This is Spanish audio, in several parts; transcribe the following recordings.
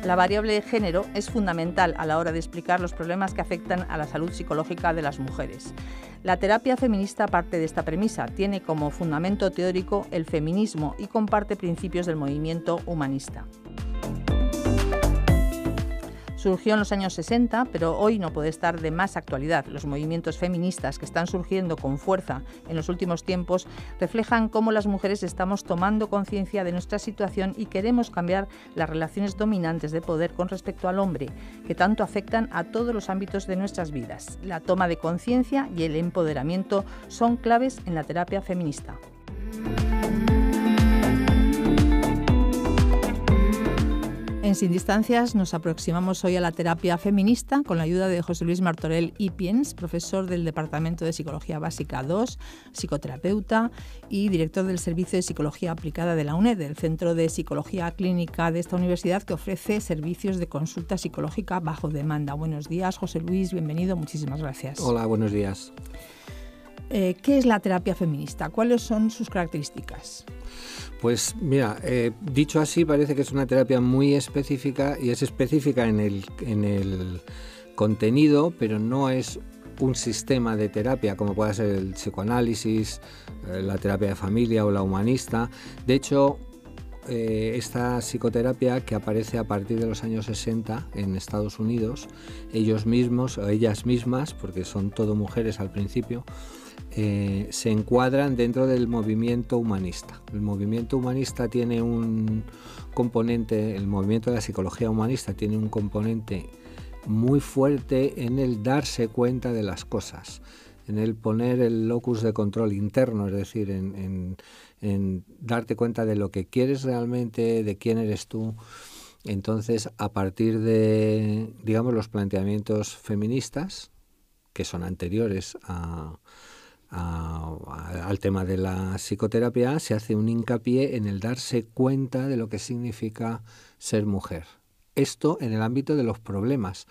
La variable de género es fundamental a la hora de explicar los problemas que afectan a la salud psicológica de las mujeres. La terapia feminista parte de esta premisa, tiene como fundamento teórico el feminismo y comparte principios del movimiento humanista. Surgió en los años 60, pero hoy no puede estar de más actualidad. Los movimientos feministas que están surgiendo con fuerza en los últimos tiempos reflejan cómo las mujeres estamos tomando conciencia de nuestra situación y queremos cambiar las relaciones dominantes de poder con respecto al hombre, que tanto afectan a todos los ámbitos de nuestras vidas. La toma de conciencia y el empoderamiento son claves en la terapia feminista. En Sin Distancias nos aproximamos hoy a la terapia feminista con la ayuda de José Luis Martorell Ipiens, profesor del Departamento de Psicología Básica 2, psicoterapeuta y director del Servicio de Psicología Aplicada de la UNED, el Centro de Psicología Clínica de esta universidad que ofrece servicios de consulta psicológica bajo demanda. Buenos días, José Luis, bienvenido, muchísimas gracias. Hola, buenos días. ¿Qué es la terapia feminista? ¿Cuáles son sus características? Pues mira, dicho así parece que es una terapia muy específica y es específica en el contenido, pero no es un sistema de terapia como puede ser el psicoanálisis, la terapia de familia o la humanista. De hecho, esta psicoterapia que aparece a partir de los años 60 en Estados Unidos, ellos mismos o ellas mismas, porque son todo mujeres al principio, se encuadran dentro del movimiento humanista. El movimiento humanista tiene un componente, el movimiento de la psicología humanista tiene un componente muy fuerte en el darse cuenta de las cosas, en el poner el locus de control interno, es decir, en darte cuenta de lo que quieres realmente, de quién eres tú. Entonces, a partir de, digamos, los planteamientos feministas, que son anteriores al tema de la psicoterapia, se hace un hincapié en el darse cuenta de lo que significa ser mujer. Esto en el ámbito de los problemas,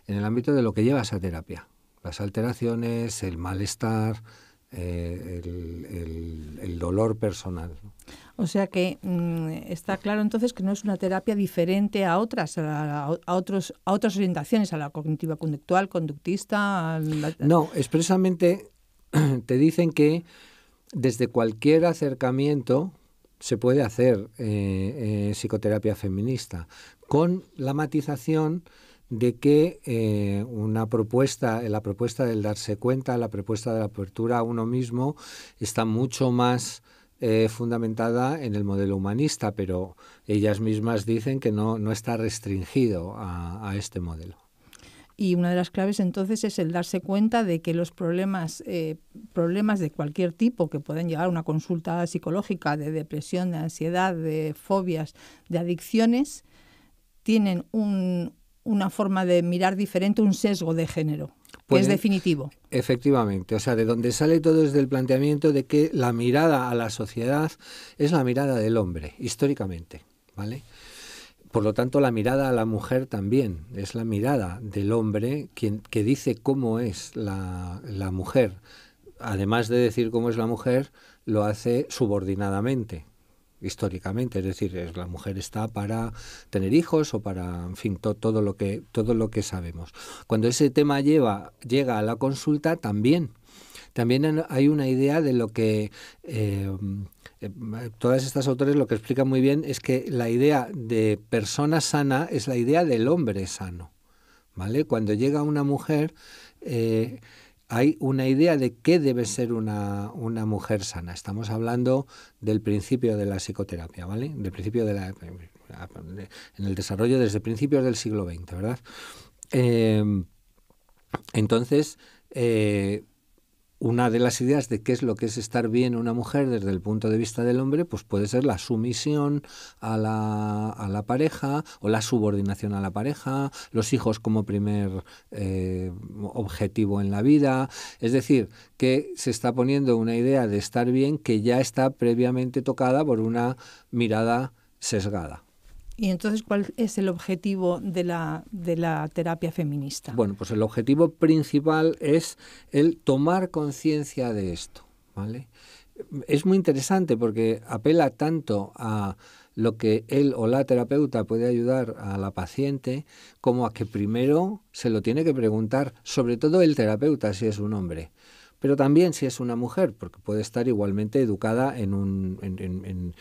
en el ámbito de lo que lleva a esa terapia. Las alteraciones, el malestar, el dolor personal. O sea que está claro entonces que no es una terapia diferente a otras orientaciones, a la cognitiva conductual, conductista. No, expresamente te dicen que desde cualquier acercamiento se puede hacer psicoterapia feminista, con la matización de que la propuesta del darse cuenta, la propuesta de la apertura a uno mismo está mucho más fundamentada en el modelo humanista, pero ellas mismas dicen que no está restringido a este modelo. Y una de las claves entonces es el darse cuenta de que los problemas de cualquier tipo que pueden llegar a una consulta psicológica, de depresión, de ansiedad, de fobias, de adicciones, tienen una forma de mirar diferente, un sesgo de género, que es definitivo. Efectivamente, o sea, de donde sale todo es del planteamiento de que la mirada a la sociedad es la mirada del hombre, históricamente, ¿vale? Por lo tanto, la mirada a la mujer también es la mirada del hombre que dice cómo es la mujer. Además de decir cómo es la mujer, lo hace subordinadamente, históricamente. Es decir, la mujer está para tener hijos o para, en fin, todo lo que sabemos. Cuando ese tema llega a la consulta, también hay una idea de lo que todas estas autores lo que explican muy bien es que la idea de persona sana es la idea del hombre sano, ¿vale? Cuando llega una mujer hay una idea de qué debe ser una mujer sana. Estamos hablando del principio de la psicoterapia, ¿vale? Del principio en el desarrollo desde principios del siglo XX, ¿verdad? Entonces, una de las ideas de qué es lo que es estar bien una mujer desde el punto de vista del hombre, pues puede ser la sumisión a la pareja o la subordinación a la pareja, los hijos como primer objetivo en la vida. Es decir, que se está poniendo una idea de estar bien que ya está previamente tocada por una mirada sesgada. ¿Y entonces cuál es el objetivo de la terapia feminista? Bueno, pues el objetivo principal es el tomar conciencia de esto, ¿vale? Es muy interesante porque apela tanto a lo que él o la terapeuta puede ayudar a la paciente, como a que primero se lo tiene que preguntar, sobre todo el terapeuta si es un hombre, pero también si es una mujer, porque puede estar igualmente educada en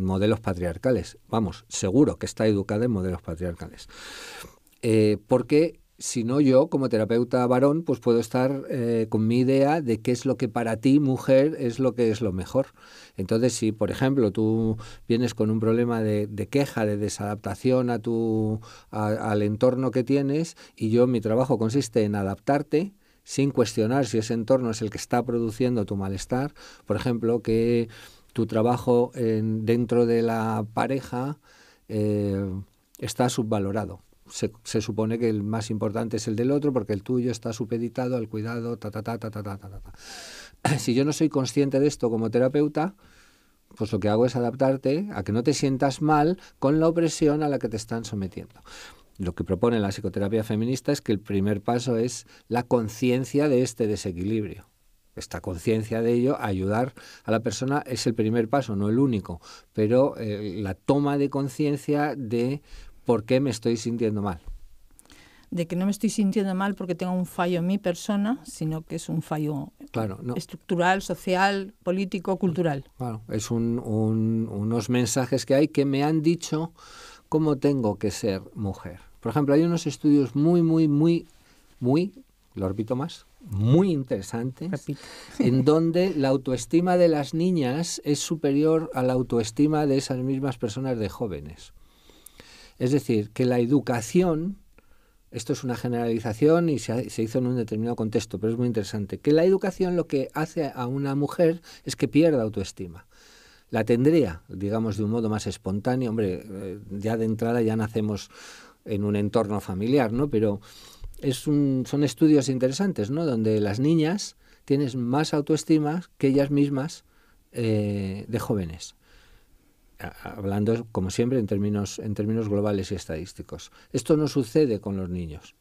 modelos patriarcales. Vamos, seguro que está educada en modelos patriarcales. Porque si no, yo como terapeuta varón pues puedo estar con mi idea de qué es lo que para ti, mujer, es lo que es lo mejor. Entonces, si por ejemplo tú vienes con un problema de queja, de desadaptación al entorno que tienes, y mi trabajo consiste en adaptarte sin cuestionar si ese entorno es el que está produciendo tu malestar, por ejemplo, que tu trabajo dentro de la pareja está subvalorado. Se supone que el más importante es el del otro porque el tuyo está supeditado al cuidado, Si yo no soy consciente de esto como terapeuta, pues lo que hago es adaptarte a que no te sientas mal con la opresión a la que te están sometiendo. Lo que propone la psicoterapia feminista es que el primer paso es la conciencia de este desequilibrio. Esta conciencia de ello, ayudar a la persona, es el primer paso, no el único, pero la toma de conciencia de por qué me estoy sintiendo mal. De que no me estoy sintiendo mal porque tengo un fallo en mi persona, sino que es un fallo estructural, social, político, cultural. Claro, es unos mensajes que hay que me han dicho cómo tengo que ser mujer. Por ejemplo, hay unos estudios muy, lo repito más, muy interesantes, en donde la autoestima de las niñas es superior a la autoestima de esas mismas personas de jóvenes. Es decir, que la educación, esto es una generalización y se hizo en un determinado contexto, pero es muy interesante, que la educación lo que hace a una mujer es que pierda autoestima. La tendría, digamos, de un modo más espontáneo. Hombre, ya de entrada ya nacemos en un entorno familiar, ¿no? Pero son estudios interesantes, ¿no? Donde las niñas tienen más autoestima que ellas mismas de jóvenes. Hablando, como siempre, en términos globales y estadísticos. Esto no sucede con los niños.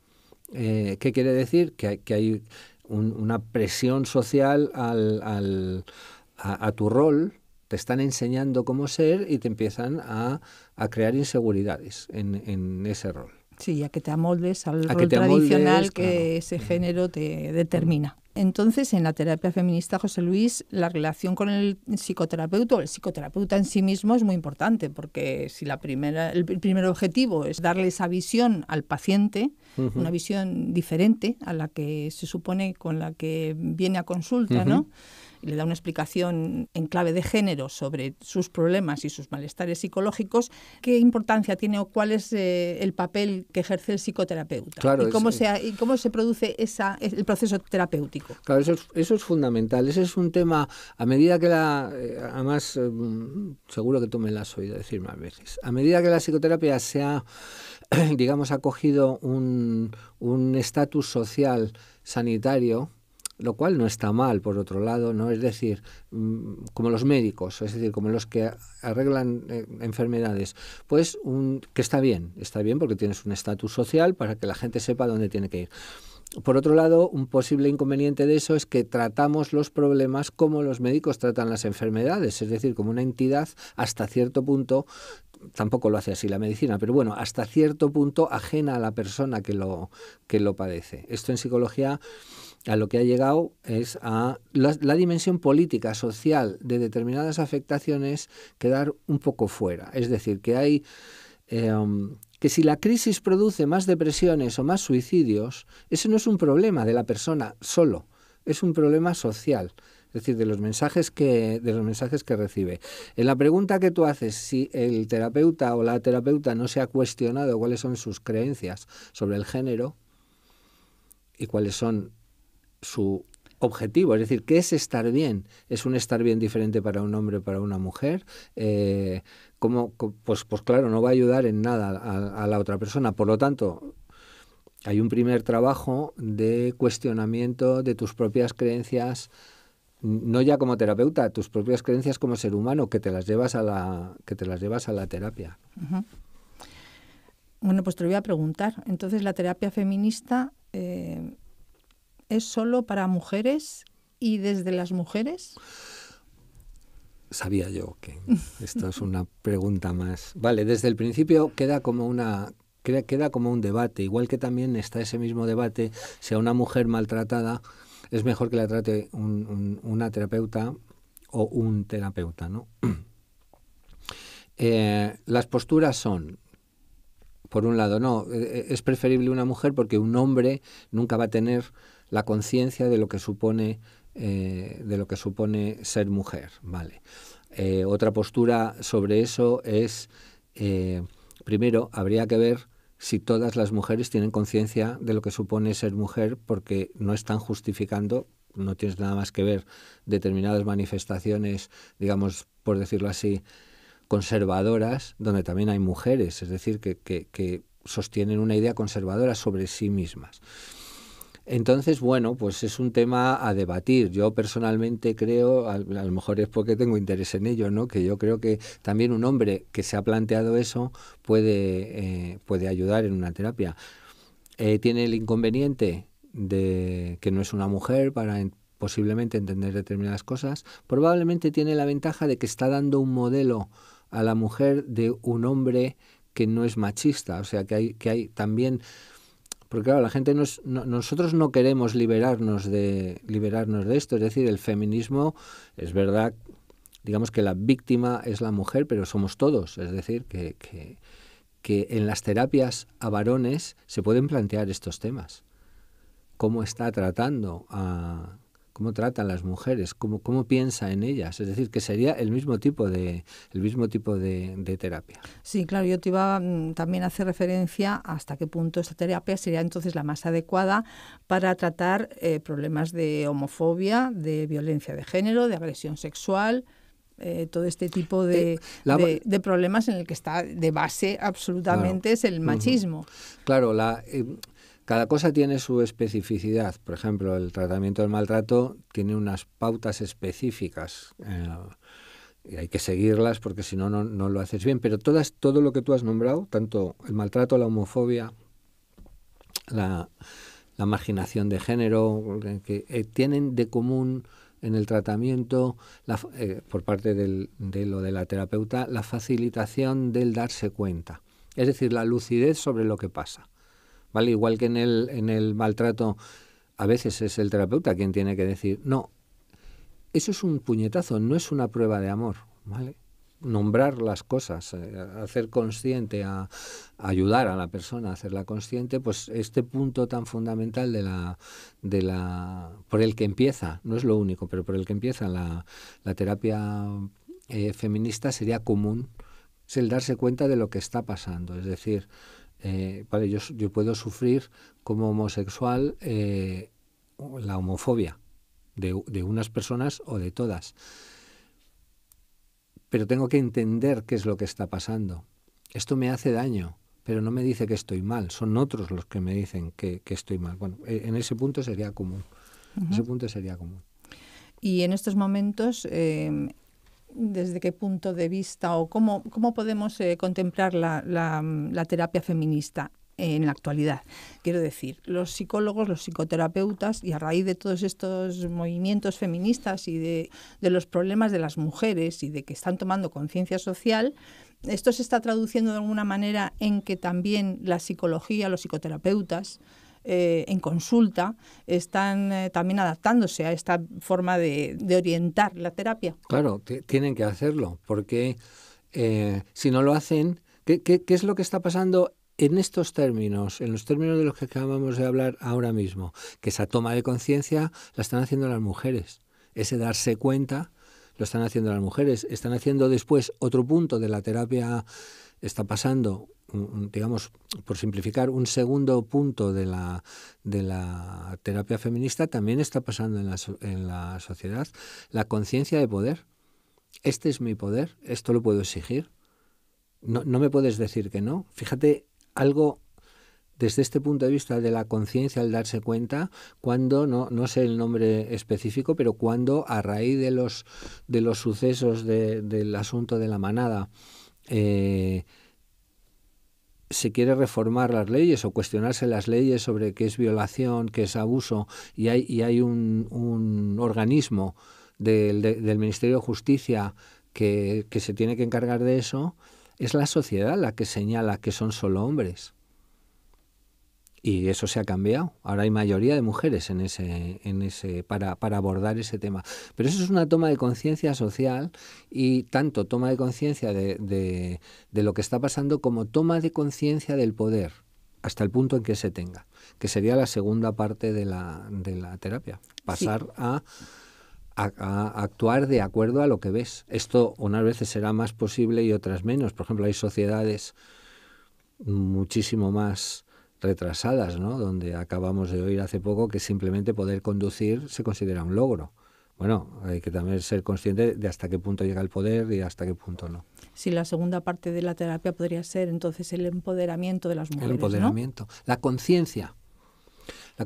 ¿Qué quiere decir? Que hay una presión social a tu rol, te están enseñando cómo ser y te empiezan a crear inseguridades en ese rol. Sí, a que te amoldes al rol tradicional que ese género te determina. Entonces, en la terapia feminista, José Luis, la relación con el psicoterapeuta o el psicoterapeuta en sí mismo es muy importante, porque si el primer objetivo es darle esa visión al paciente, una visión diferente a la que se supone con la que viene a consulta, ¿no? Y le da una explicación en clave de género sobre sus problemas y sus malestares psicológicos, ¿qué importancia tiene o cuál es el papel que ejerce el psicoterapeuta? Claro, ¿Y cómo se produce el proceso terapéutico? Claro, eso es fundamental. Ese es un tema, a medida que además, seguro que tú me lo has oído decir más veces, a medida que la psicoterapia se ha, digamos, ha cogido un estatus social sanitario, lo cual no está mal, por otro lado, ¿no? Es decir, como los médicos, es decir, como los que arreglan enfermedades, pues que está bien porque tienes un estatus social para que la gente sepa dónde tiene que ir. Por otro lado, un posible inconveniente de eso es que tratamos los problemas como los médicos tratan las enfermedades, es decir, como una entidad hasta cierto punto, tampoco lo hace así la medicina, pero bueno, hasta cierto punto ajena a la persona que lo padece. Esto en psicología a lo que ha llegado es a la dimensión política, social de determinadas afectaciones quedar un poco fuera. Es decir, que hay que si la crisis produce más depresiones o más suicidios, ese no es un problema de la persona solo, es un problema social. Es decir, de los mensajes que recibe. En la pregunta que tú haces, si el terapeuta o la terapeuta no se ha cuestionado cuáles son sus creencias sobre el género y cuáles son su objetivo, es decir, ¿qué es estar bien? ¿Es un estar bien diferente para un hombre o para una mujer? Pues claro, no va a ayudar en nada a la otra persona. Por lo tanto, hay un primer trabajo de cuestionamiento de tus propias creencias, no ya como terapeuta, tus propias creencias como ser humano, que te las llevas a la terapia. Uh-huh. Bueno, pues te lo voy a preguntar. Entonces, ¿la terapia feminista es solo para mujeres y desde las mujeres? Sabía yo que esto es una pregunta más. Vale, desde el principio queda como un debate, igual que también está ese mismo debate si a una mujer maltratada es mejor que la trate una terapeuta o un terapeuta, ¿no? Las posturas son, por un lado, no, es preferible una mujer porque un hombre nunca va a tener la conciencia de lo que supone ser mujer, ¿vale? Otra postura sobre eso es, primero, habría que ver si todas las mujeres tienen conciencia de lo que supone ser mujer, porque no están justificando, no tienes nada más que ver determinadas manifestaciones, digamos, por decirlo así, conservadoras, donde también hay mujeres, es decir, que sostienen una idea conservadora sobre sí mismas. Entonces, bueno, pues es un tema a debatir. Yo personalmente creo, a lo mejor es porque tengo interés en ello, ¿no? Que yo creo que también un hombre que se ha planteado eso puede ayudar en una terapia. Tiene el inconveniente de que no es una mujer para posiblemente entender determinadas cosas. Probablemente tiene la ventaja de que está dando un modelo a la mujer de un hombre que no es machista. O sea, que hay también... Porque claro, la gente nosotros no queremos liberarnos de esto. Es decir, el feminismo, es verdad, digamos que la víctima es la mujer, pero somos todos. Es decir, que en las terapias a varones se pueden plantear estos temas. ¿Cómo tratan las mujeres? ¿Cómo piensa en ellas? Es decir, que sería el mismo tipo de terapia. Sí, claro, yo te iba también a hacer referencia a hasta qué punto esta terapia sería entonces la más adecuada para tratar problemas de homofobia, de violencia de género, de agresión sexual, todo este tipo de problemas en el que está de base absolutamente, claro, es el machismo. Claro, cada cosa tiene su especificidad. Por ejemplo, el tratamiento del maltrato tiene unas pautas específicas y hay que seguirlas porque si no, no lo haces bien. Pero todo lo que tú has nombrado, tanto el maltrato, la homofobia, la marginación de género, que tienen de común en el tratamiento, por parte de la terapeuta, la facilitación del darse cuenta. Es decir, la lucidez sobre lo que pasa. ¿Vale? Igual que en el maltrato, a veces es el terapeuta quien tiene que decir, no, eso es un puñetazo, no es una prueba de amor, ¿vale? Nombrar las cosas, hacer consciente, a ayudar a la persona a hacerla consciente, pues este punto tan fundamental por el que empieza, no es lo único, pero por el que empieza la terapia feminista sería común, es el darse cuenta de lo que está pasando, es decir, vale, yo puedo sufrir como homosexual la homofobia de unas personas o de todas, pero tengo que entender qué es lo que está pasando. Esto me hace daño, pero no me dice que estoy mal, son otros los que me dicen que estoy mal. Bueno, en ese punto sería común. Uh-huh. Ese punto sería común. Y en estos momentos, ¿desde qué punto de vista o cómo podemos contemplar la terapia feminista en la actualidad? Quiero decir, los psicólogos, los psicoterapeutas, y a raíz de todos estos movimientos feministas y de los problemas de las mujeres y de que están tomando conciencia social, esto se está traduciendo de alguna manera en que también la psicología, los psicoterapeutas, en consulta, están también adaptándose a esta forma de orientar la terapia. Claro, tienen que hacerlo, porque si no lo hacen, ¿qué es lo que está pasando en estos términos, en los términos de los que acabamos de hablar ahora mismo? Que esa toma de conciencia la están haciendo las mujeres, ese darse cuenta lo están haciendo las mujeres, están haciendo después otro punto de la terapia, está pasando, digamos, por simplificar, un segundo punto de la terapia feminista también está pasando en la sociedad, la conciencia de poder. Este es mi poder, esto lo puedo exigir. No me puedes decir que no. Fíjate, algo desde este punto de vista de la conciencia, al darse cuenta, cuando, no sé el nombre específico, pero cuando a raíz de los sucesos del asunto de la manada, se quiere reformar las leyes o cuestionarse las leyes sobre qué es violación, qué es abuso, y hay un organismo del Ministerio de Justicia que se tiene que encargar de eso, es la sociedad la que señala que son solo hombres. Y eso se ha cambiado. Ahora hay mayoría de mujeres para abordar ese tema. Pero eso es una toma de conciencia social, y tanto toma de conciencia de lo que está pasando como toma de conciencia del poder, hasta el punto en que se tenga, que sería la segunda parte de la terapia. Pasar a actuar de acuerdo a lo que ves. Esto unas veces será más posible y otras menos. Por ejemplo, hay sociedades muchísimo más retrasadas, ¿no? Donde acabamos de oír hace poco que simplemente poder conducir se considera un logro. Bueno, hay que también ser consciente de hasta qué punto llega el poder y hasta qué punto no. Sí, la segunda parte de la terapia podría ser entonces el empoderamiento de las mujeres, el empoderamiento, ¿no? La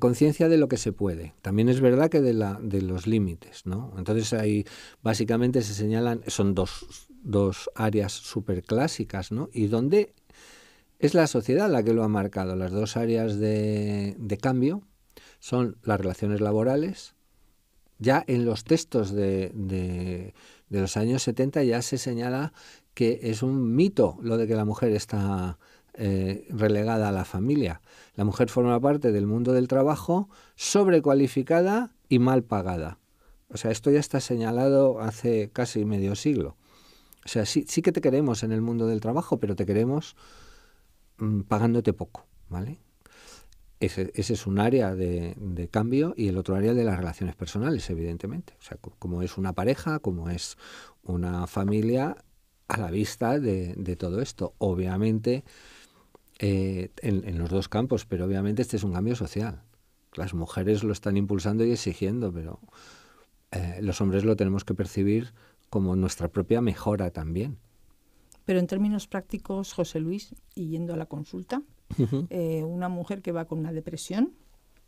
conciencia de lo que se puede. También es verdad que de los límites, ¿no? Entonces ahí básicamente se señalan, son dos áreas súper clásicas, ¿no? Y donde es la sociedad la que lo ha marcado. Las dos áreas de cambio son las relaciones laborales. Ya en los textos de los años 70 ya se señala que es un mito lo de que la mujer está relegada a la familia. La mujer forma parte del mundo del trabajo, sobrecualificada y mal pagada. O sea, esto ya está señalado hace casi medio siglo. O sea, sí que te queremos en el mundo del trabajo, pero te queremos pagándote poco, ¿vale? Ese es un área de cambio, y el otro área de las relaciones personales, evidentemente. O sea, como es una pareja, como es una familia, a la vista de todo esto. Obviamente, en los dos campos, pero obviamente este es un cambio social. Las mujeres lo están impulsando y exigiendo, pero los hombres lo tenemos que percibir como nuestra propia mejora también. Pero en términos prácticos, José Luis, y yendo a la consulta, una mujer que va con una depresión,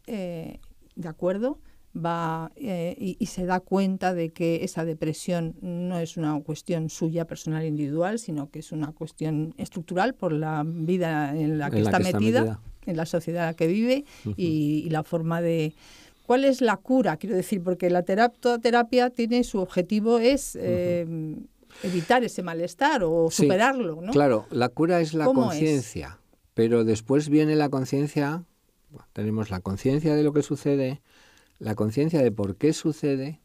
de acuerdo, va y se da cuenta de que esa depresión no es una cuestión suya, personal, individual, sino que es una cuestión estructural por la vida en la que está metida, en la sociedad en la que vive, y la forma de... ¿Cuál es la cura? Quiero decir, porque toda terapia tiene su objetivo, es... evitar ese malestar o superarlo, ¿no? Claro, la cura es la conciencia, pero después viene la conciencia, tenemos la conciencia de lo que sucede, la conciencia de por qué sucede,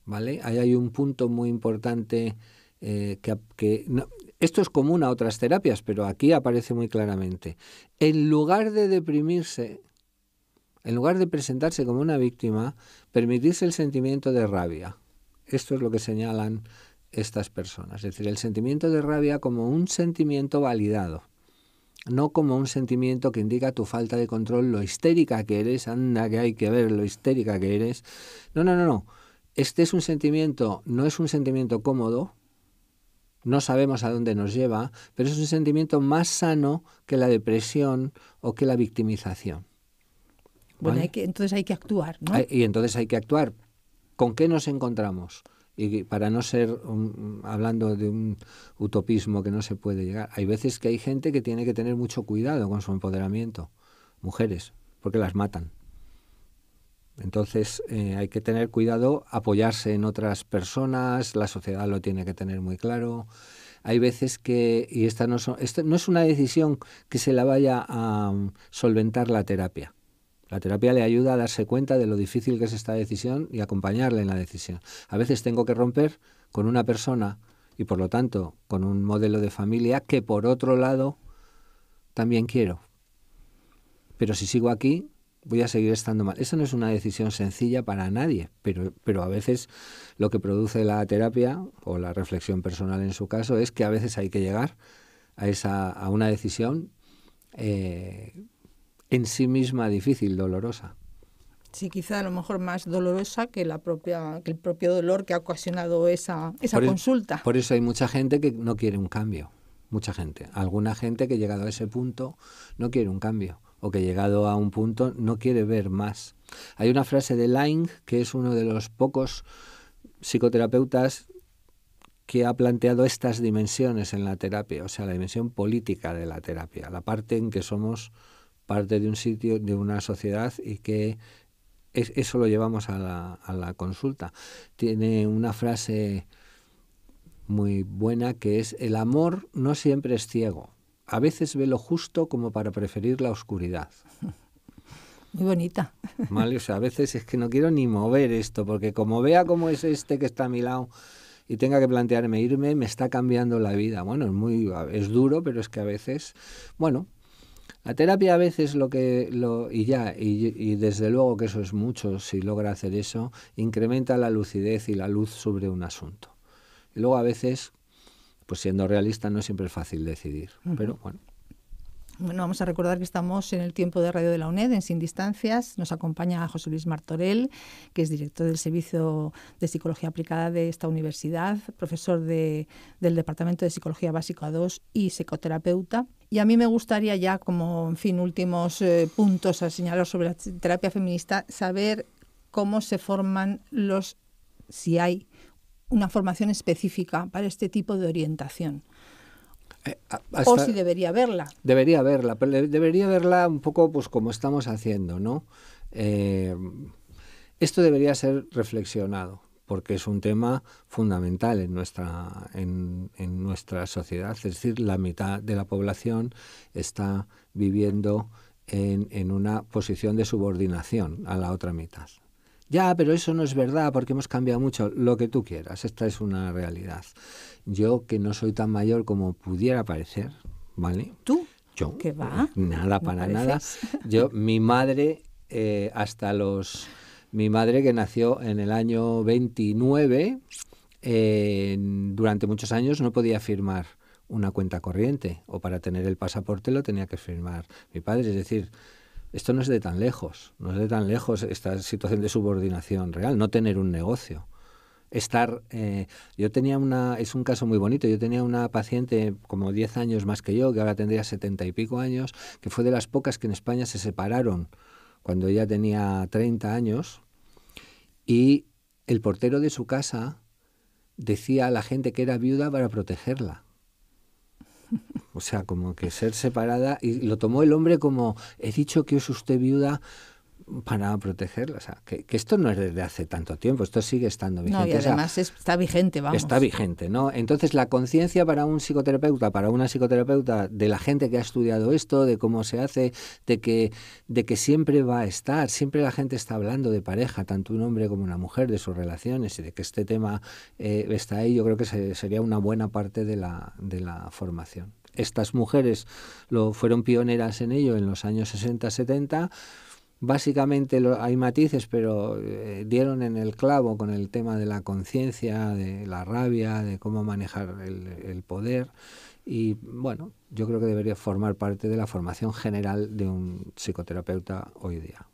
¿vale? Ahí hay un punto muy importante que no, esto es común a otras terapias, pero aquí aparece muy claramente. En lugar de deprimirse, en lugar de presentarse como una víctima, permitirse el sentimiento de rabia. Esto es lo que señalan estas personas. Es decir, el sentimiento de rabia como un sentimiento validado, no como un sentimiento que indica tu falta de control, lo histérica que eres, anda que hay que ver lo histérica que eres. No. Este es un sentimiento, no es un sentimiento cómodo, no sabemos a dónde nos lleva, pero es un sentimiento más sano que la depresión o que la victimización. Bueno, ¿vale? Entonces hay que actuar, ¿no? Y entonces hay que actuar. ¿Con qué nos encontramos? Y para no ser hablando de un utopismo que no se puede llegar, hay veces que hay gente que tiene que tener mucho cuidado con su empoderamiento, mujeres, porque las matan. Entonces hay que tener cuidado, apoyarse en otras personas, la sociedad lo tiene que tener muy claro. Hay veces que, y esto no es una decisión que se la vaya a solventar la terapia. La terapia le ayuda a darse cuenta de lo difícil que es esta decisión y acompañarle en la decisión. A veces tengo que romper con una persona y, por lo tanto, con un modelo de familia que, por otro lado, también quiero. Pero si sigo aquí, voy a seguir estando mal. Eso no es una decisión sencilla para nadie, pero a veces lo que produce la terapia o la reflexión personal en su caso es que a veces hay que llegar a una decisión en sí misma difícil, dolorosa. Sí, quizá a lo mejor más dolorosa que el propio dolor que ha ocasionado esa consulta. Por eso hay mucha gente que no quiere un cambio. Mucha gente. Alguna gente que llegado a ese punto no quiere un cambio. O que llegado a un punto no quiere ver más. Hay una frase de Laing, que es uno de los pocos psicoterapeutas que ha planteado estas dimensiones en la terapia. O sea, la dimensión política de la terapia. La parte en que somos parte de un sitio, de una sociedad, y que eso lo llevamos a la consulta. Tiene una frase muy buena, que es: el amor no siempre es ciego. A veces ve lo justo como para preferir la oscuridad. Muy bonita. ¿Vale? O sea, a veces es que no quiero ni mover esto, porque como vea cómo es este que está a mi lado y tenga que plantearme irme, me está cambiando la vida. Bueno, es duro, pero es que a veces, bueno, la terapia a veces y desde luego que eso es mucho, si logra hacer eso, incrementa la lucidez y la luz sobre un asunto. Y luego a veces, pues siendo realista, no siempre es fácil decidir, pero bueno. Bueno, vamos a recordar que estamos en el tiempo de radio de la UNED, en Sin Distancias. Nos acompaña José Luis Martorell, que es director del Servicio de Psicología Aplicada de esta universidad, profesor del Departamento de Psicología Básica 2 y psicoterapeuta. Y a mí me gustaría ya, como, en fin, últimos puntos a señalar sobre la terapia feminista, saber cómo se forman si hay una formación específica para este tipo de orientación. O si debería haberla. Debería haberla un poco pues como estamos haciendo, ¿no? Esto debería ser reflexionado, porque es un tema fundamental en nuestra sociedad. Es decir, la mitad de la población está viviendo en una posición de subordinación a la otra mitad. Ya, pero eso no es verdad porque hemos cambiado mucho. Lo que tú quieras, esta es una realidad. Yo, que no soy tan mayor como pudiera parecer, ¿vale? ¿Tú? Yo. ¿Qué va? Nada, para nada. Mi madre, mi madre, que nació en el año 29, durante muchos años no podía firmar una cuenta corriente, o para tener el pasaporte lo tenía que firmar mi padre. Es decir, esto no es de tan lejos esta situación de subordinación real, no tener un negocio. Es un caso muy bonito. Yo tenía una paciente como 10 años más que yo, que ahora tendría 70 y pico años, que fue de las pocas que en España se separaron cuando ella tenía 30 años, y el portero de su casa decía a la gente que era viuda para protegerla. O sea, como que ser separada, y lo tomó el hombre como: he dicho que es usted viuda para protegerla. O sea, que esto no es desde hace tanto tiempo, esto sigue estando vigente. No, y además está vigente, vamos. Está vigente, ¿no? Entonces, la conciencia para un psicoterapeuta, para una psicoterapeuta, de la gente que ha estudiado esto, de cómo se hace, de que siempre va a estar, siempre la gente está hablando de pareja, tanto un hombre como una mujer, de sus relaciones, y de que este tema está ahí, yo creo que sería una buena parte de la formación. Estas mujeres fueron pioneras en ello en los años 60-70. Básicamente hay matices, pero dieron en el clavo con el tema de la conciencia, de la rabia, de cómo manejar el poder. Y bueno, yo creo que debería formar parte de la formación general de un psicoterapeuta hoy día.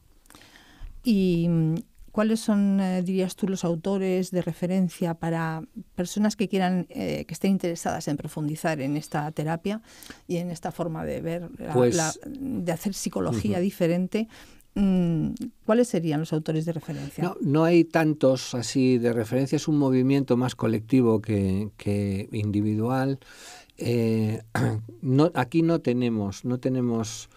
¿Y cuáles son, dirías tú, los autores de referencia para personas que quieran, que estén interesadas en profundizar en esta terapia y en esta forma de ver, de hacer psicología diferente? ¿Cuáles serían los autores de referencia? No hay tantos así de referencia, es un movimiento más colectivo que individual. Aquí no tenemos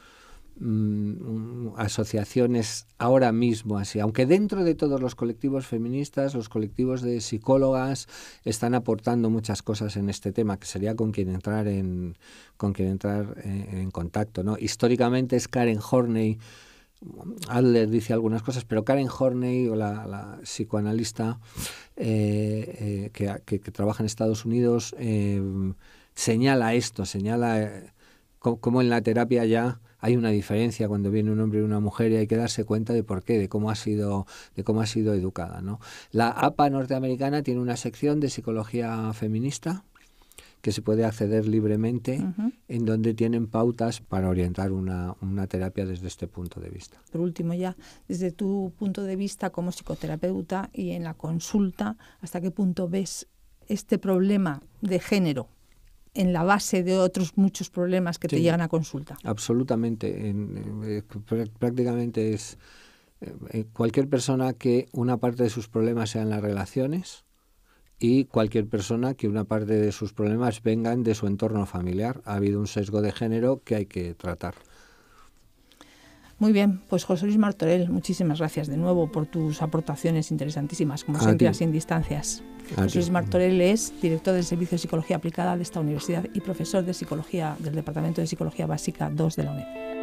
asociaciones ahora mismo así, aunque dentro de todos los colectivos feministas, los colectivos de psicólogas están aportando muchas cosas en este tema, que sería con quien entrar en contacto, ¿no? Históricamente es Karen Horney. Adler dice algunas cosas, pero Karen Horney, o la psicoanalista que trabaja en Estados Unidos, señala cómo en la terapia ya hay una diferencia cuando viene un hombre y una mujer, y hay que darse cuenta de por qué, de cómo ha sido educada, ¿no? La APA norteamericana tiene una sección de psicología feminista que se puede acceder libremente, en donde tienen pautas para orientar una terapia desde este punto de vista. Por último, ya, desde tu punto de vista como psicoterapeuta y en la consulta, ¿hasta qué punto ves este problema de género en la base de otros muchos problemas que te llegan a consulta? Absolutamente. Prácticamente es cualquier persona que una parte de sus problemas sean las relaciones, y cualquier persona que una parte de sus problemas vengan de su entorno familiar. Ha habido un sesgo de género que hay que tratar. Muy bien, pues José Luis Martorell, muchísimas gracias de nuevo por tus aportaciones interesantísimas, como siempre, a Sin Distancias. José Luis Martorell es director del Servicio de Psicología Aplicada de esta universidad y profesor de Psicología del Departamento de Psicología Básica 2 de la UNED.